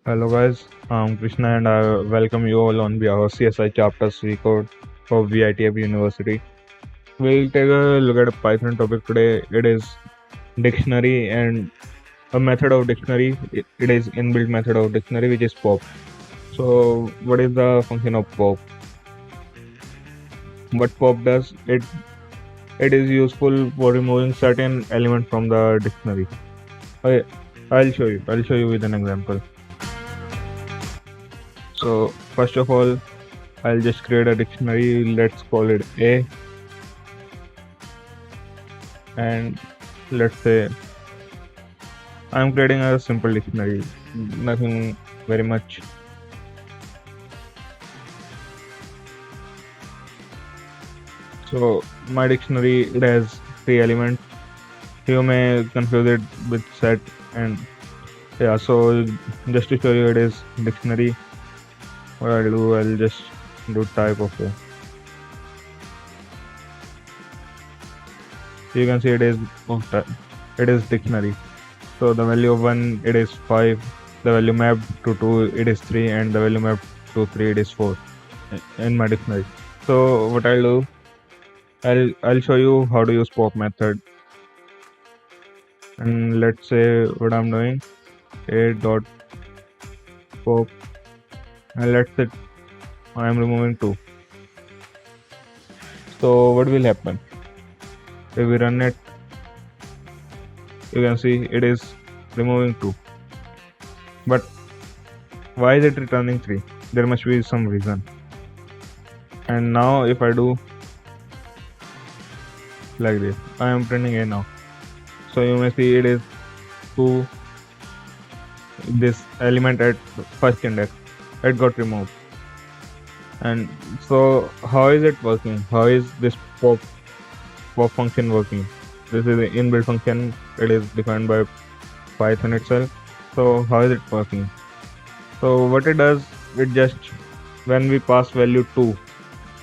Hello guys, I'm Krishna and I welcome you all on our CSI chapter C code for Vit-Ap University. We'll take a look at a Python topic today. It is dictionary and a method of dictionary. It is inbuilt method of dictionary which is pop. So what is the function of pop? What pop does? It is useful for removing certain element from the dictionary. Okay, I'll show you. I'll show you with an example. So first of all, I'll just create a dictionary. Let's call it A, and let's say I'm creating a simple dictionary, nothing very much. So my dictionary, it has three elements. You may confuse it with set, and yeah. So just to show you, it is dictionary. What I'll do, I'll just do type of it. You can see it is dictionary. So the value of 1, it is 5. The value mapped to 2, it is 3, and the value mapped to 3, it is 4 in my dictionary. So what I'll do, I'll show you how to use pop method. And let's say what I'm doing, a dot pop, and let's say I'm removing 2. So what will happen if we run it? You can see it is removing 2. But why is it returning 3? There must be some reason. And now if I do like this, I am printing A now. So you may see it is 2, this element at first index, it got removed. And so how is it working? How is this pop function working? This is the inbuilt function. It is defined by Python itself. So how is it working? So what it does, it just, when we pass value 2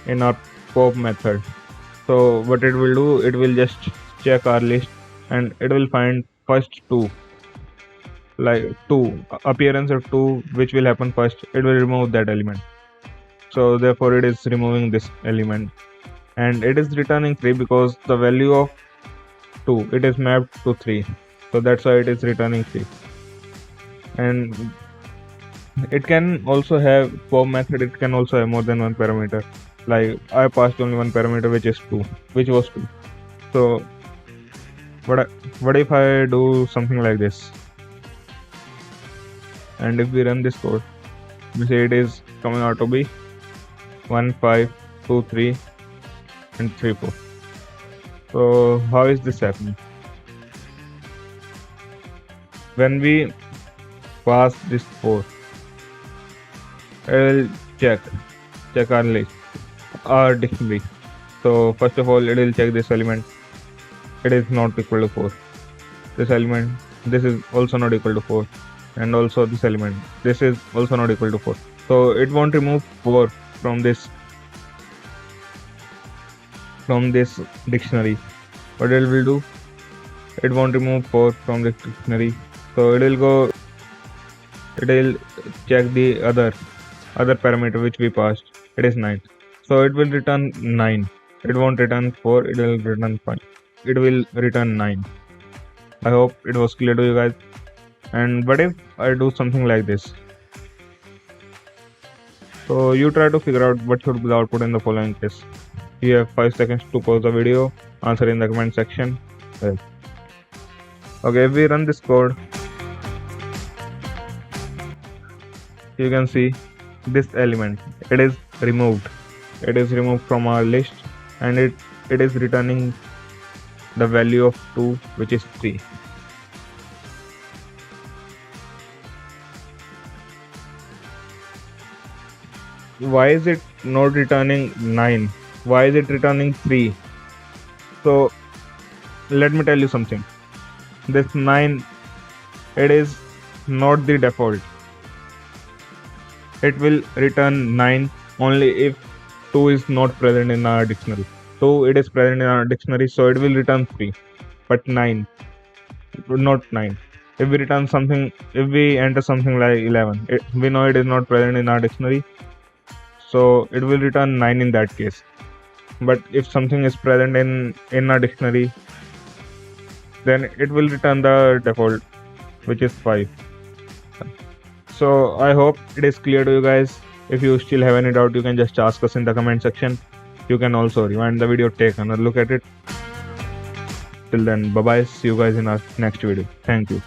in our pop method, so what it will do, it will just check our list and it will find first 2, like 2, appearance of 2, which will happen first, it will remove that element. So therefore it is removing this element, and it is returning 3 because the value of 2, it is mapped to 3, so that's why it is returning 3. And it can also have pop method, it can also have more than one parameter. Like I passed only one parameter, which is 2, which was 2. So what if I do something like this, and if we run this code, we see it is coming out to be 1 5 2 3 and 3 4. So how is this happening? When we pass this 4, I will check our list, our dictionary. So first of all, it will check this element, it is not equal to 4. This element, this is also not equal to 4, and also this element, this is also not equal to 4. So it won't remove 4 from this dictionary. What it will do, it won't remove 4 from this dictionary. So it will check the other parameter which we passed, it is 9. So it will return 9. It won't return 4, it will return 5. It will return 9. I hope it was clear to you guys. And what if I do something like this? So you try to figure out what should be the output in the following case. You have 5 seconds to pause the video, answer in the comment section. Okay, if we run this code, you can see this element, it is removed. It is removed from our list, and it is returning the value of 2, which is 3. Why is it not returning 9? Why is it returning 3? So let me tell you something. This 9, it is not the default. It will return 9 only if 2 is not present in our dictionary. 2, it is present in our dictionary, so it will return 3. But 9, not 9. if we return something, if we enter something like 11, we know it is not present in our dictionary, so it will return 9 in that case. But if something is present in our dictionary, then it will return the default, which is 5. So I hope it is clear to you guys. If you still have any doubt, you can just ask us in the comment section. You can also rewind the video, take another look at it. Till then, bye bye. See you guys in our next video. Thank you.